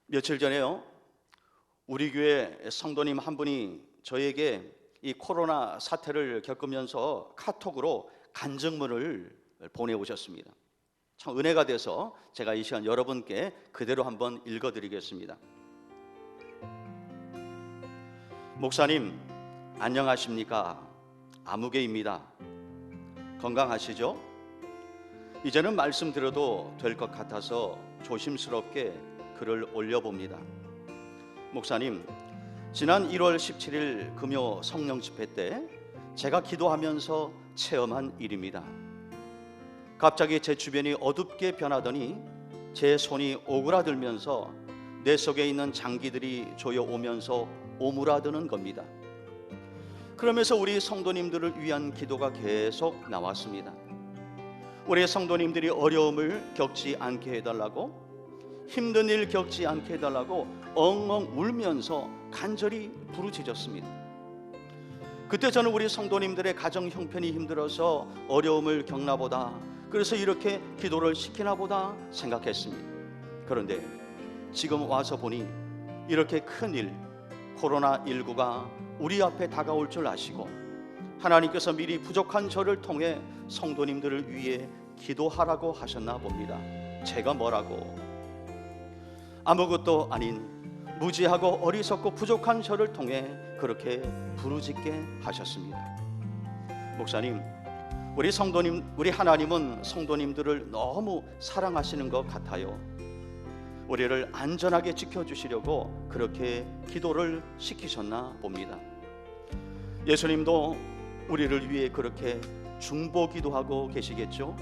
며칠 전에요, 우리 교회 성도님 한 분이 저에게 이 코로나 사태를 겪으면서 카톡으로 간증문을 보내오셨습니다. 참 은혜가 돼서 제가 이 시간 여러분께 그대로 한번 읽어드리겠습니다. 목사님, 안녕하십니까? 아무개입니다. 건강하시죠? 이제는 말씀드려도 될 것 같아서 조심스럽게 글을 올려봅니다. 목사님, 지난 1월 17일 금요 성령 집회 때 제가 기도하면서 체험한 일입니다. 갑자기 제 주변이 어둡게 변하더니 제 손이 오그라들면서 내 속에 있는 장기들이 조여오면서 오므라드는 겁니다. 그러면서 우리 성도님들을 위한 기도가 계속 나왔습니다. 우리 성도님들이 어려움을 겪지 않게 해달라고, 힘든 일 겪지 않게 해달라고 엉엉 울면서 간절히 부르짖었습니다. 그때 저는 우리 성도님들의 가정 형편이 힘들어서 어려움을 겪나 보다, 그래서 이렇게 기도를 시키나 보다 생각했습니다. 그런데 지금 와서 보니 이렇게 큰일, 코로나19가 우리 앞에 다가올 줄 아시고 하나님께서 미리 부족한 저를 통해 성도님들을 위해 기도하라고 하셨나 봅니다. 제가 뭐라고? 아무것도 아닌 무지하고 어리석고 부족한 저를 통해 그렇게 부르짖게 하셨습니다. 목사님, 우리 성도님, 우리 하나님은 성도님들을 너무 사랑하시는 것 같아요. 우리를 안전하게 지켜주시려고 그렇게 기도를 시키셨나 봅니다. 예수님도 우리를 위해 그렇게 중보기도하고 계시겠죠?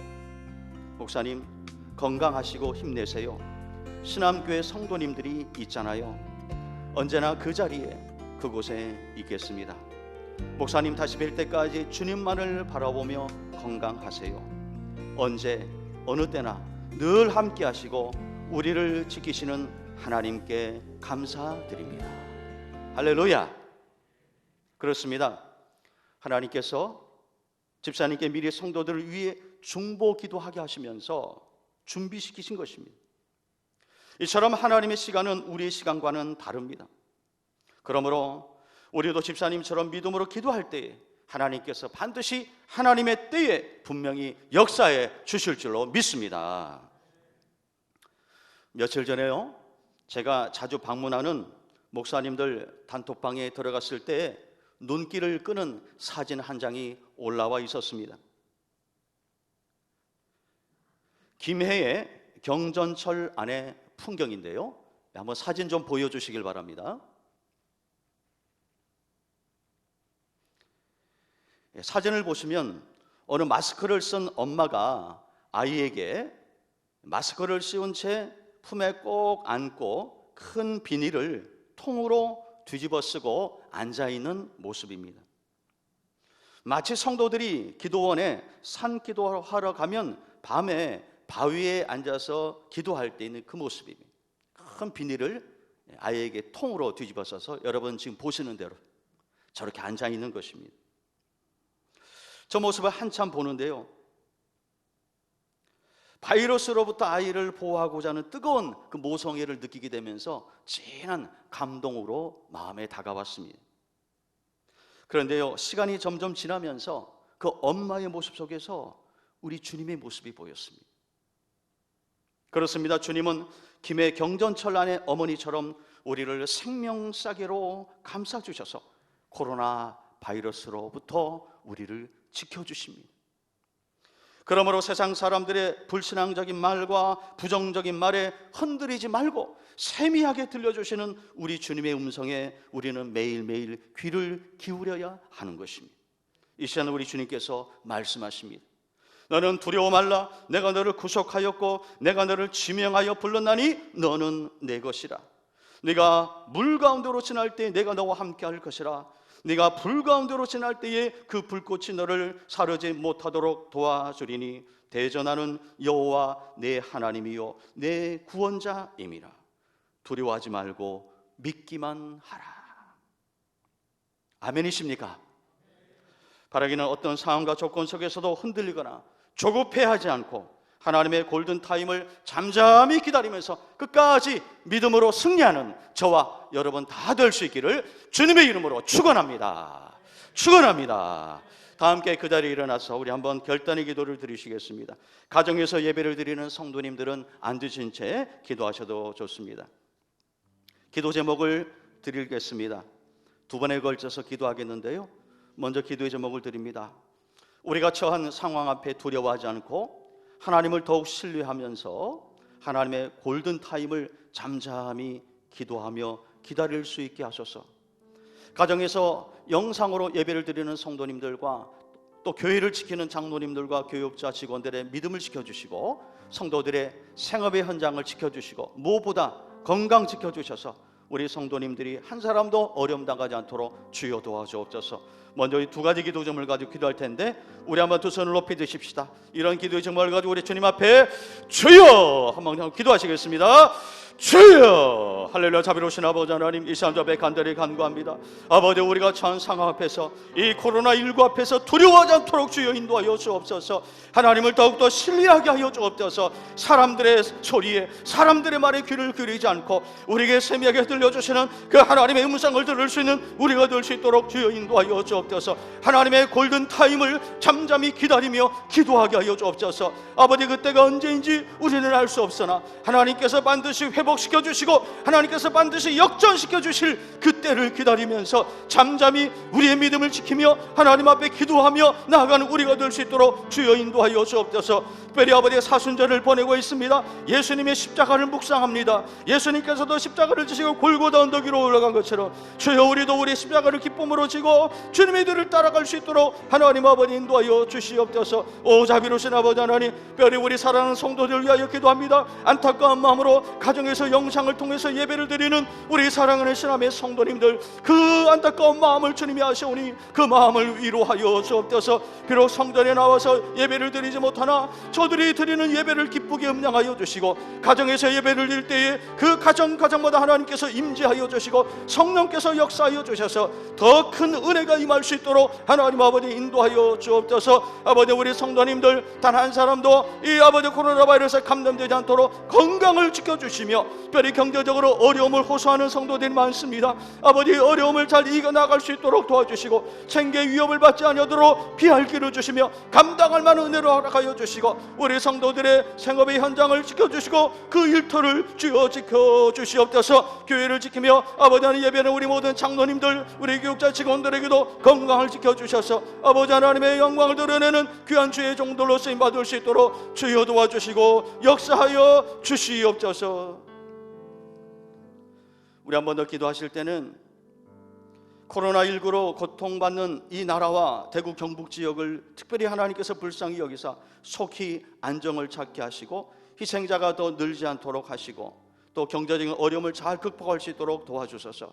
목사님, 건강하시고 힘내세요. 신암교회 성도님들이 있잖아요. 언제나 그 자리에, 그곳에 있겠습니다. 목사님 다시 뵐 때까지 주님만을 바라보며 건강하세요. 언제 어느 때나 늘 함께 하시고 우리를 지키시는 하나님께 감사드립니다. 할렐루야. 그렇습니다. 하나님께서 집사님께 미리 성도들을 위해 중보 기도하게 하시면서 준비시키신 것입니다. 이처럼 하나님의 시간은 우리의 시간과는 다릅니다. 그러므로 우리도 집사님처럼 믿음으로 기도할 때에 하나님께서 반드시 하나님의 때에 분명히 역사해 주실 줄로 믿습니다. 며칠 전에요, 제가 자주 방문하는 목사님들 단톡방에 들어갔을 때 눈길을 끄는 사진 한 장이 올라와 있었습니다. 김해의 경전철 안의 풍경인데요, 한번 사진 좀 보여주시길 바랍니다. 사진을 보시면 어느 마스크를 쓴 엄마가 아이에게 마스크를 씌운 채 품에 꼭 안고 큰 비닐을 통으로 뒤집어 쓰고 앉아있는 모습입니다. 마치 성도들이 기도원에 산기도하러 가면 밤에 바위에 앉아서 기도할 때 있는 그 모습입니다. 큰 비닐을 아이에게 통으로 뒤집어 써서 여러분 지금 보시는 대로 저렇게 앉아있는 것입니다. 저 모습을 한참 보는데요, 바이러스로부터 아이를 보호하고자 하는 뜨거운 그 모성애를 느끼게 되면서 진한 감동으로 마음에 다가왔습니다. 그런데요, 시간이 점점 지나면서 그 엄마의 모습 속에서 우리 주님의 모습이 보였습니다. 그렇습니다. 주님은 김해 경전철란의 어머니처럼 우리를 생명싸개로 감싸주셔서 코로나 바이러스로부터 우리를 지켜주십니다. 그러므로 세상 사람들의 불신앙적인 말과 부정적인 말에 흔들리지 말고 세미하게 들려주시는 우리 주님의 음성에 우리는 매일매일 귀를 기울여야 하는 것입니다. 이 시간 우리 주님께서 말씀하십니다. 너는 두려워 말라. 내가 너를 구속하였고 내가 너를 지명하여 불렀나니 너는 내 것이라. 네가 물 가운데로 지날 때 내가 너와 함께 할 것이라. 네가 불 가운데로 지날 때에 그 불꽃이 너를 사르지 못하도록 도와주리니 대전하는 여호와 내 하나님이요 내 구원자임이라. 두려워하지 말고 믿기만 하라. 아멘이십니까? 바라기는 어떤 상황과 조건 속에서도 흔들리거나 조급해하지 않고 하나님의 골든타임을 잠잠히 기다리면서 끝까지 믿음으로 승리하는 저와 여러분 다 될 수 있기를 주님의 이름으로 축원합니다. 축원합니다. 다 함께 그 자리에 일어나서 우리 한번 결단의 기도를 드리시겠습니다. 가정에서 예배를 드리는 성도님들은 앉으신 채 기도하셔도 좋습니다. 기도 제목을 드리겠습니다. 두 번에 걸쳐서 기도하겠는데요, 먼저 기도의 제목을 드립니다. 우리가 처한 상황 앞에 두려워하지 않고 하나님을 더욱 신뢰하면서 하나님의 골든타임을 잠잠히 기도하며 기다릴 수 있게 하소서. 가정에서 영상으로 예배를 드리는 성도님들과 또 교회를 지키는 장로님들과 교육자 직원들의 믿음을 지켜주시고 성도들의 생업의 현장을 지켜주시고 무엇보다 건강 지켜주셔서 우리 성도님들이 한 사람도 어려움 당하지 않도록 주여 도와주옵소서. 먼저 이 두 가지 기도 제목을 가지고 기도할 텐데 우리 한번 두 손을 높이 드십시다. 이런 기도의 제목을 가지고 우리 주님 앞에 주여 한번 기도하시겠습니다. 주여. 할렐루야. 자비로우신 아버지 하나님, 이 시간 저 앞에 간절히 간구합니다. 아버지, 우리가 처한 상황 앞에서 이 코로나19 앞에서 두려워하지 않도록 주여 인도하여 주옵소서. 하나님을 더욱더 신뢰하게 하여 주옵소서. 사람들의 소리에 사람들의 말에 귀를 기울이지 않고 우리에게 세미하게 들려주시는 그 하나님의 음성을 들을 수 있는 우리가 될 수 있도록 주여 인도하여 주옵소서. 하나님의 골든타임을 잠잠히 기다리며 기도하게 하여 주옵소서. 아버지, 그때가 언제인지 우리는 알 수 없으나 하나님께서 반드시 회복시켜 주시고 하나님께서 반드시 역전시켜 주실 그때를 기다리면서 잠잠히 우리의 믿음을 지키며 하나님 앞에 기도하며 나아가는 우리가 될 수 있도록 주여 인도하여 주옵소서. 특별히 아버지의 사순절을 보내고 있습니다. 예수님의 십자가를 묵상합니다. 예수님께서도 십자가를 지시고 골고다 언덕 위로 올라간 것처럼 주여 우리도 우리의 십자가를 기쁨으로 지고 주님의 뒤를 따라갈 수 있도록 하나님 아버지 인도하여 주시옵소서. 오 자비로우신 아버지 하나님, 특별히 우리 사랑하는 성도들을 위하여 기도합니다. 안타까운 마음으로 가정에서 영상을 통해서 예배를 드리는 우리 사랑하는 신함의 성도님들, 그 안타까운 마음을 주님이 아시오니 그 마음을 위로하여 주옵소서. 비록 성전에 나와서 예배를 드리지 못하나 저들이 드리는 예배를 기쁘게 음량하여 주시고 가정에서 예배를 드릴 때에 그 가정마다 하나님께서 임재하여 주시고 성령께서 역사하여 주셔서 더 큰 은혜가 임할 수 있도록 하나님 아버지 인도하여 주옵소서. 아버지, 우리 성도님들 단 한 사람도 이 아버지 코로나 바이러스에 감염되지 않도록 건강을 지켜주시며 특별히 경제적으로 어려움을 호소하는 성도들이 많습니다. 아버지, 어려움을 잘 이겨나갈 수 있도록 도와주시고 생계 위협을 받지 않도록 피할 길을 주시며 감당할 만한 은혜로 허락하여 주시고 우리 성도들의 생업의 현장을 지켜주시고 그 일터를 주여 지켜주시옵소서. 교회를 지키며 아버지 하나님 예배는 우리 모든 장로님들 우리 교육자 직원들에게도 건강을 지켜주셔서 아버지 하나님의 영광을 드러내는 귀한 주의 종들로 쓰임받을 수 있도록 주여 도와주시고 역사하여 주시옵소서. 우리 한 번 더 기도하실 때는 코로나19로 고통받는 이 나라와 대구 경북 지역을 특별히 하나님께서 불쌍히 여기사 속히 안정을 찾게 하시고 희생자가 더 늘지 않도록 하시고 또 경제적인 어려움을 잘 극복할 수 있도록 도와주소서.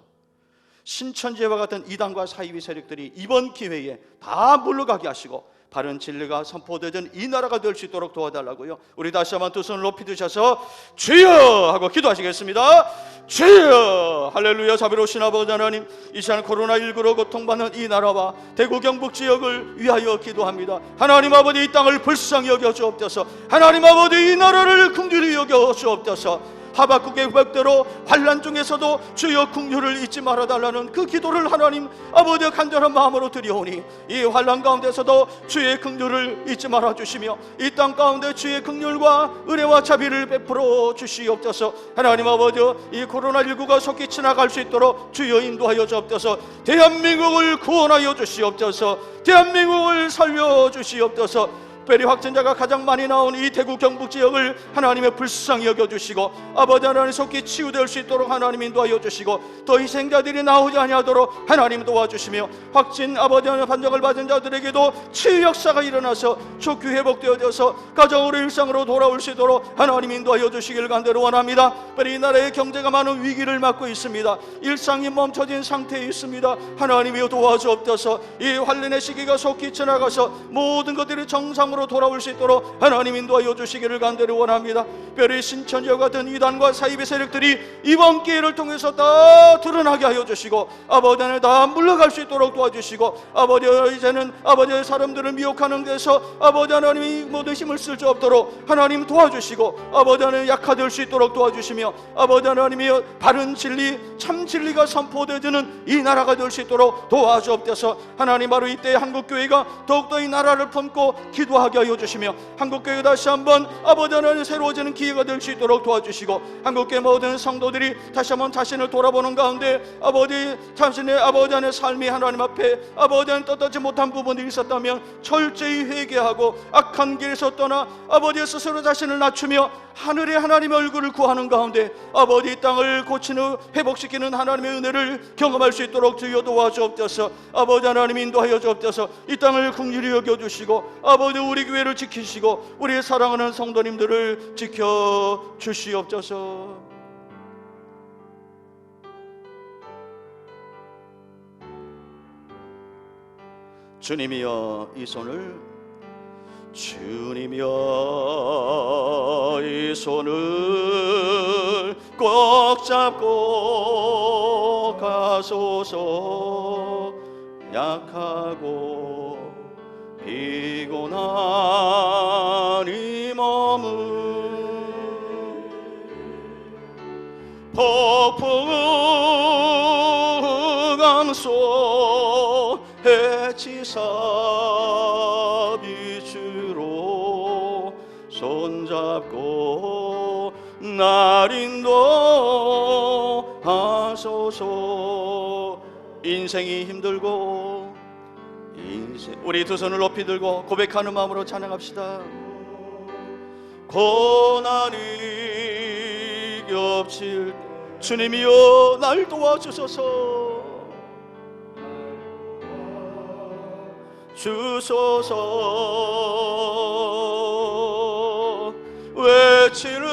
신천지와 같은 이단과 사이비 세력들이 이번 기회에 다 물러가게 하시고 바른 진리가 선포되던 이 나라가 될 수 있도록 도와달라고요. 우리 다시 한번 두 손을 높이 드셔서 주여 하고 기도하시겠습니다. 주여. 할렐루야. 자비로우신 아버지 하나님, 이 시간 코로나19로 고통받는 이 나라와 대구 경북 지역을 위하여 기도합니다. 하나님 아버지, 이 땅을 불쌍히 여겨 주옵소서. 하나님 아버지, 이 나라를 긍휼히 여겨 주옵소서. 하박국의 후백대로 환난 중에서도 주여 긍휼을 잊지 말아달라는 그 기도를 하나님 아버지의 간절한 마음으로 드리오니 이 환난 가운데서도 주의 긍휼을 잊지 말아 주시며 이 땅 가운데 주의 긍휼과 은혜와 자비를 베풀어 주시옵소서. 하나님 아버지, 이 코로나19가 속히 지나갈 수 있도록 주여 인도하여 주옵소서. 대한민국을 구원하여 주시옵소서. 대한민국을 살려 주시옵소서. 특별히 확진자가 가장 많이 나온 이 대구 경북 지역을 하나님의 불쌍히 여겨주시고 아버지 하나님 속히 치유될 수 있도록 하나님 인도하여 주시고 더 희생자들이 나오지 아니하도록 하나님 도와주시며 확진 아버지 하나님 판정을 받은 자들에게도 치유 역사가 일어나서 좋게 회복되어져서 가정으로 일상으로 돌아올 수 있도록 하나님 인도하여 주시길 간절히 원합니다. 특별히 이 나라의 경제가 많은 위기를 맞고 있습니다. 일상이 멈춰진 상태에 있습니다. 하나님이여 도와주옵소서. 이 환란의 시기가 속히 지나가서 모든 것들이 정상으로 돌아올 수 있도록 하나님 인도하여 주시기를 간절히 원합니다. 별의 신천지와 같은 이단과 사이비 세력들이 이번 기회를 통해서 다 드러나게 하여 주시고 아버지 하나님 다 물러갈 수 있도록 도와주시고 아버지 이제는 아버지의 사람들을 미혹하는 데서 아버지 하나님이 모든 힘을 쓸 수 없도록 하나님 도와주시고 아버지 하나님 약화될 수 있도록 도와주시며 아버지 하나님이 바른 진리 참 진리가 선포되어지는 이 나라가 될 수 있도록 도와주옵소서. 하나님 바로 이때 한국교회가 더욱더 이 나라를 품고 기도하게 하여 주시며 한국교회가 다시 한번 아버지 하나님 새로워지는 기회가 될 수 있도록 도와주시고 한국교회 모든 성도들이 다시 한번 자신을 돌아보는 가운데 아버지 자신의 아버지 안의 삶이 하나님 앞에 아버지 안 떳떳지 못한 부분이 있었다면 철저히 회개하고 악한 길에서 떠나 아버지 스스로 자신을 낮추며 하늘의 하나님의 얼굴을 구하는 가운데 아버지 이 땅을 고치는 회복시키는 하나님의 은혜를 경험할 수 있도록 주여 도와주옵소서. 아버지 하나님 인도하여 주옵소서. 이 땅을 긍휼히 여겨주시고 아버지 우리 교회를 지키시고 우리의 사랑하는 성도님들을 지켜주시옵소서. 주님이여 이 손을 주님이여 이 손을 꼭 잡고 가소서. 약하고 피곤한 이 몸을 폭풍 속 해치사 빛으로 손잡고 날 인도하소서. 인생이 힘들고 우리 두 손을 높이 들고 고백하는 마음으로 찬양합시다. 고난이 겹칠 주님이여 날 도와주소서. 주소서. 외치는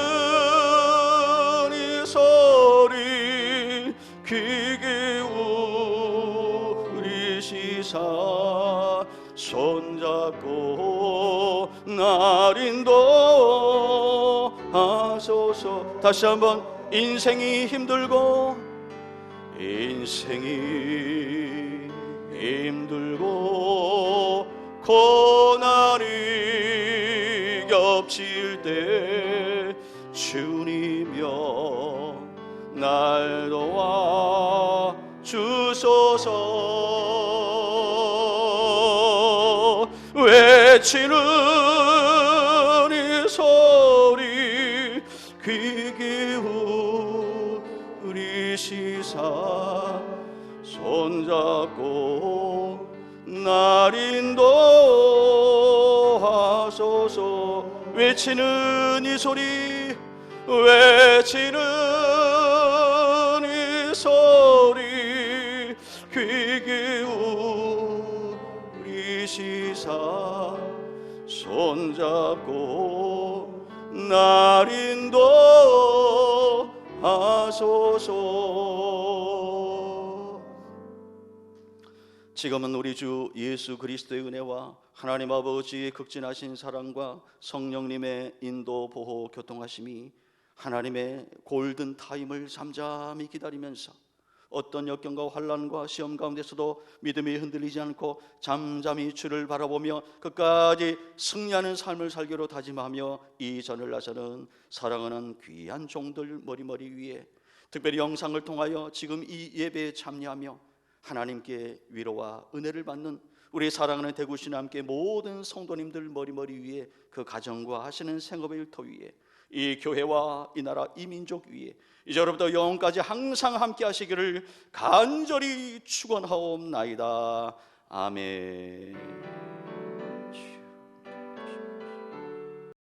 이 소리 귀 기울이시사 손잡고 날 인도하소서. 다시 한번 인생이 힘들고 고난이 겹칠 때 주님이여 날 도와 주소서. 외치는 이 소리 귀 기울이시사 손잡고 날 인도하소서. 외치는 이 소리 외치는 이 소리 귀 기울이시사 손잡고 날 인도하소서. 지금은 우리 주 예수 그리스도의 은혜와 하나님 아버지의 극진하신 사랑과 성령님의 인도 보호 교통하심이 하나님의 골든 타임을 잠잠히 기다리면서 어떤 역경과 환난과 시험 가운데서도 믿음이 흔들리지 않고 잠잠히 주를 바라보며 끝까지 승리하는 삶을 살기로 다짐하며 이 전을 나서는 사랑하는 귀한 종들 머리머리 위에, 특별히 영상을 통하여 지금 이 예배에 참여하며 하나님께 위로와 은혜를 받는 우리 사랑하는 대구시나 함께 모든 성도님들 머리머리 위에, 그 가정과 하시는 생업의 일터 위에, 이 교회와 이 나라 이 민족 위에 이제로부터 영원까지 항상 함께 하시기를 간절히 축원하옵나이다. 아멘.